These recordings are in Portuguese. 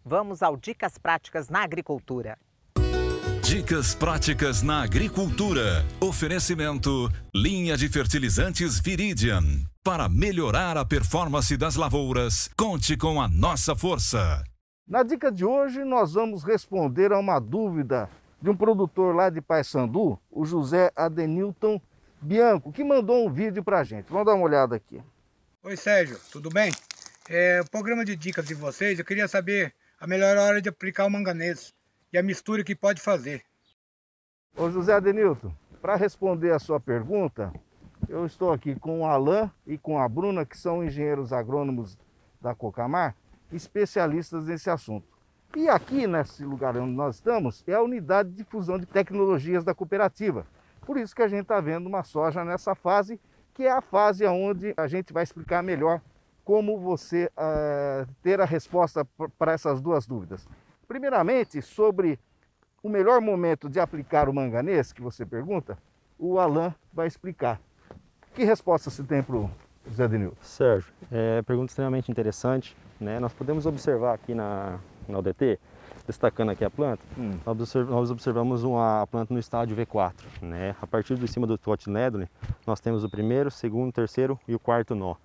Vamos ao Dicas Práticas na Agricultura. Dicas práticas na agricultura. Oferecimento: linha de fertilizantes Viridian. Para melhorar a performance das lavouras, conte com a nossa força. Na dica de hoje, nós vamos responder a uma dúvida de um produtor lá de Paysandu, o José Adenilton Bianco, que mandou um vídeo para a gente. Vamos dar uma olhada aqui. Oi, Sérgio, tudo bem? O programa de dicas de vocês, eu queria saber a melhor hora de aplicar o manganês e a mistura que pode fazer. Ô José Adenilton, para responder a sua pergunta, eu estou aqui com o Alain e com a Bruna, que são engenheiros agrônomos da Cocamar, especialistas nesse assunto. E aqui, nesse lugar onde nós estamos, é a unidade de difusão de tecnologias da cooperativa. Por isso que a gente está vendo uma soja nessa fase, que é a fase onde a gente vai explicar melhor como você ter a resposta para essas duas dúvidas. Primeiramente, sobre o melhor momento de aplicar o manganês, que você pergunta, o Alain vai explicar. Que resposta você tem para o José Adenilton? Sérgio, pergunta extremamente interessante, né? Nós podemos observar aqui na UDT, destacando aqui a planta, nós observamos uma planta no estádio V4, né? A partir de cima do cotilédone, nós temos o primeiro, segundo, terceiro e o quarto nó.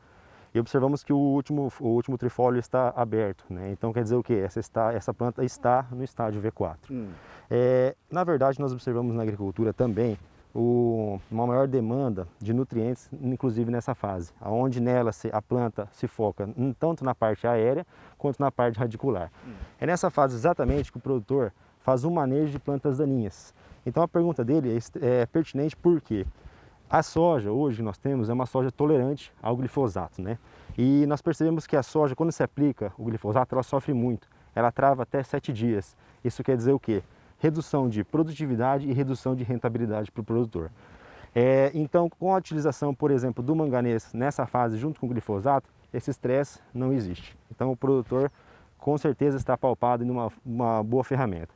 E observamos que o último trifólio está aberto, né? Então quer dizer o quê? Essa planta está no estádio V4. Na verdade, nós observamos na agricultura também uma maior demanda de nutrientes, inclusive nessa fase, onde nela a planta se foca tanto na parte aérea quanto na parte radicular. É nessa fase exatamente que o produtor faz um manejo de plantas daninhas. Então a pergunta dele é pertinente porque a soja hoje nós temos é uma soja tolerante ao glifosato, né? E nós percebemos que a soja, quando se aplica o glifosato, ela sofre muito, ela trava até 7 dias. Isso quer dizer o quê? Redução de produtividade e redução de rentabilidade para o produtor. Então, com a utilização, por exemplo, do manganês nessa fase junto com o glifosato, esse estresse não existe. Então, o produtor com certeza está palpado em uma boa ferramenta.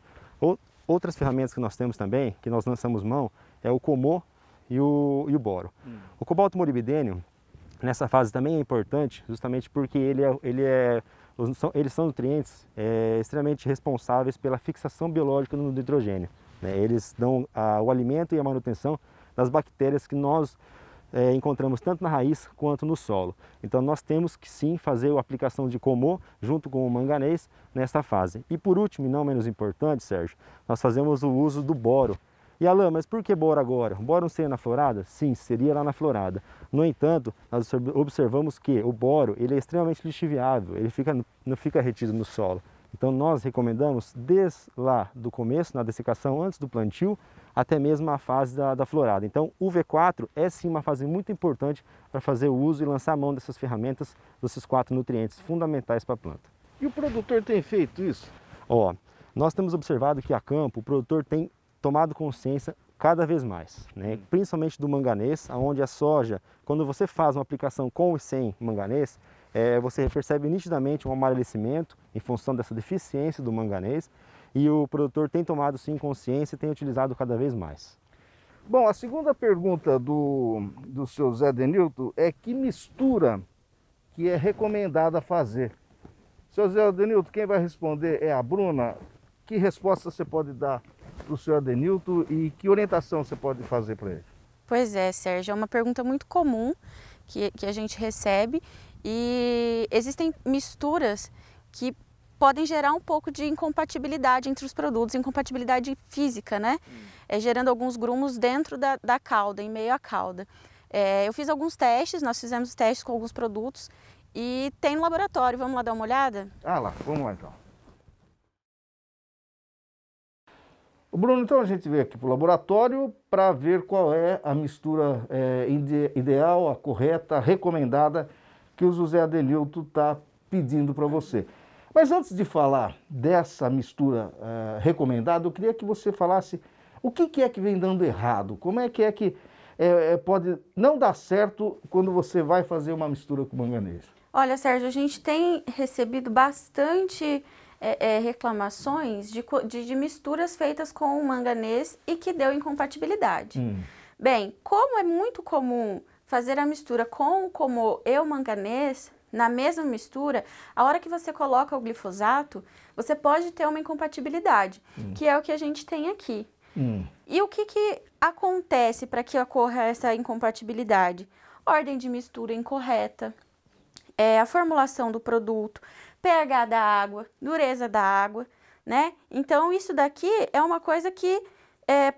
Outras ferramentas que nós temos também, que nós lançamos mão, é o Comô e o boro. O cobalto molibdênio, nessa fase também é importante, justamente porque eles são nutrientes extremamente responsáveis pela fixação biológica do nitrogênio, né? Eles dão o alimento e a manutenção das bactérias que nós encontramos tanto na raiz quanto no solo. Então nós temos que sim fazer a aplicação de Comô junto com o manganês nessa fase. E por último, e não menos importante, Sérgio, nós fazemos o uso do boro. E Alain, mas por que boro agora? O boro não seria na florada? Sim, seria lá na florada. No entanto, nós observamos que o boro ele é extremamente lixiviável, ele não fica retido no solo. Então nós recomendamos desde lá do começo, na dessecação, antes do plantio, até mesmo a fase da florada. Então o V4 é sim uma fase muito importante para fazer o uso e lançar a mão dessas ferramentas, desses 4 nutrientes fundamentais para a planta. E o produtor tem feito isso? Nós temos observado que a campo o produtor tem tomado consciência cada vez mais, né? Principalmente do manganês, onde a soja, quando você faz uma aplicação com e sem manganês, você percebe nitidamente um amarelecimento em função dessa deficiência do manganês e o produtor tem tomado sim consciência e tem utilizado cada vez mais. Bom, a segunda pergunta do seu Zé Adenilton é que mistura que é recomendada fazer. Seu Zé Adenilton, quem vai responder é a Bruna. Que resposta você pode dar para o senhor Adenilton e que orientação você pode fazer para ele? Pois é, Sérgio, é uma pergunta muito comum que a gente recebe e existem misturas que podem gerar um pouco de incompatibilidade entre os produtos, incompatibilidade física, né? Gerando alguns grumos dentro da cauda, em meio à cauda. Eu fiz alguns testes, nós fizemos testes com alguns produtos e tem no laboratório, vamos lá dar uma olhada? Vamos lá então. Bruno, então a gente veio aqui para o laboratório para ver qual é a mistura ideal, a correta, a recomendada que o José Adenilton está pedindo para você. Mas antes de falar dessa mistura recomendada, eu queria que você falasse o que é que vem dando errado, como é que pode não dar certo quando você vai fazer uma mistura com manganês. Olha, Sérgio, a gente tem recebido bastante reclamações de misturas feitas com manganês e que deu incompatibilidade. Bem, como é muito comum fazer a mistura com o Comô e o manganês, na mesma mistura, a hora que você coloca o glifosato, você pode ter uma incompatibilidade, que é o que a gente tem aqui. E o que acontece para que ocorra essa incompatibilidade? Ordem de mistura incorreta, a formulação do produto, pH da água, dureza da água, né? Então, isso daqui é uma coisa que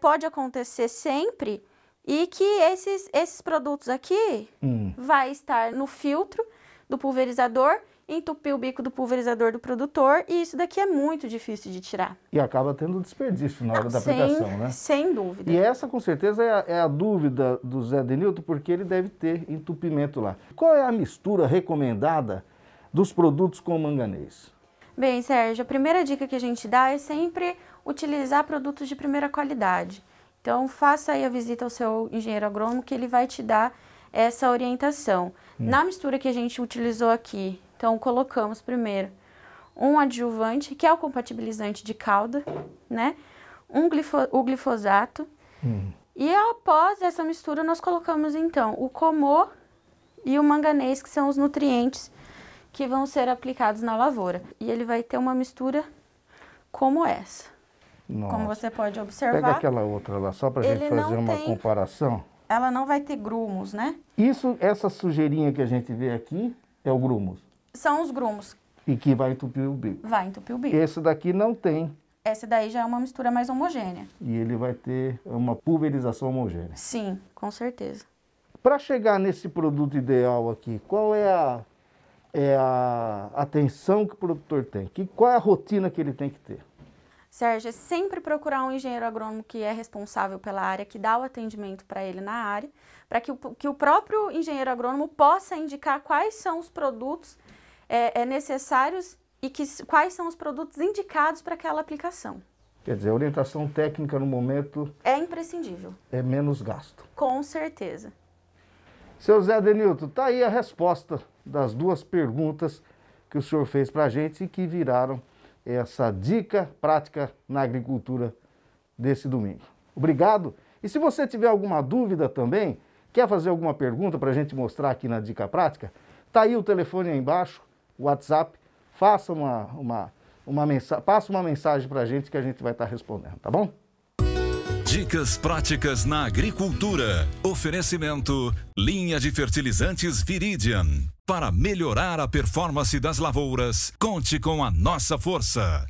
pode acontecer sempre e que esses produtos aqui vai estar no filtro do pulverizador, entupir o bico do pulverizador do produtor, e isso daqui é muito difícil de tirar. E acaba tendo desperdício na hora da aplicação, né? Sem dúvida. E essa, com certeza, é a dúvida do Zé Denilton, porque ele deve ter entupimento lá. Qual é a mistura recomendada dos produtos com manganês? Bem, Sérgio, a primeira dica que a gente dá é sempre utilizar produtos de primeira qualidade. Então, faça aí a visita ao seu engenheiro agrônomo, que ele vai te dar essa orientação. Na mistura que a gente utilizou aqui, então colocamos primeiro um adjuvante, que é o compatibilizante de calda, né? O glifosato. E após essa mistura, nós colocamos então o Comô e o manganês, que são os nutrientes que vão ser aplicados na lavoura. E ele vai ter uma mistura como essa. Nossa. Como você pode observar. Pega aquela outra lá, só para a gente fazer uma comparação. Ela não vai ter grumos, né? Essa sujeirinha que a gente vê aqui é o grumos. São os grumos. E que vai entupir o bico. Vai entupir o bico. Esse daqui não tem. Essa daí já é uma mistura mais homogênea. E ele vai ter uma pulverização homogênea. Sim, com certeza. Para chegar nesse produto ideal aqui, qual é a atenção que o produtor tem? Qual é a rotina que ele tem que ter? Sérgio, é sempre procurar um engenheiro agrônomo que é responsável pela área, que dá o atendimento para ele na área, para que o próprio engenheiro agrônomo possa indicar quais são os produtos necessários e quais são os produtos indicados para aquela aplicação. Quer dizer, a orientação técnica no momento é imprescindível. É menos gasto. Com certeza. Seu Zé Denilton, tá aí a resposta das duas perguntas que o senhor fez para a gente e que viraram essa dica prática na agricultura desse domingo. Obrigado. E se você tiver alguma dúvida também, quer fazer alguma pergunta para a gente mostrar aqui na dica prática, tá aí o telefone aí embaixo, o WhatsApp, faça passa uma mensagem para a gente que a gente vai estar respondendo, tá bom? Dicas práticas na agricultura. Oferecimento: linha de fertilizantes Viridian. Para melhorar a performance das lavouras, conte com a nossa força.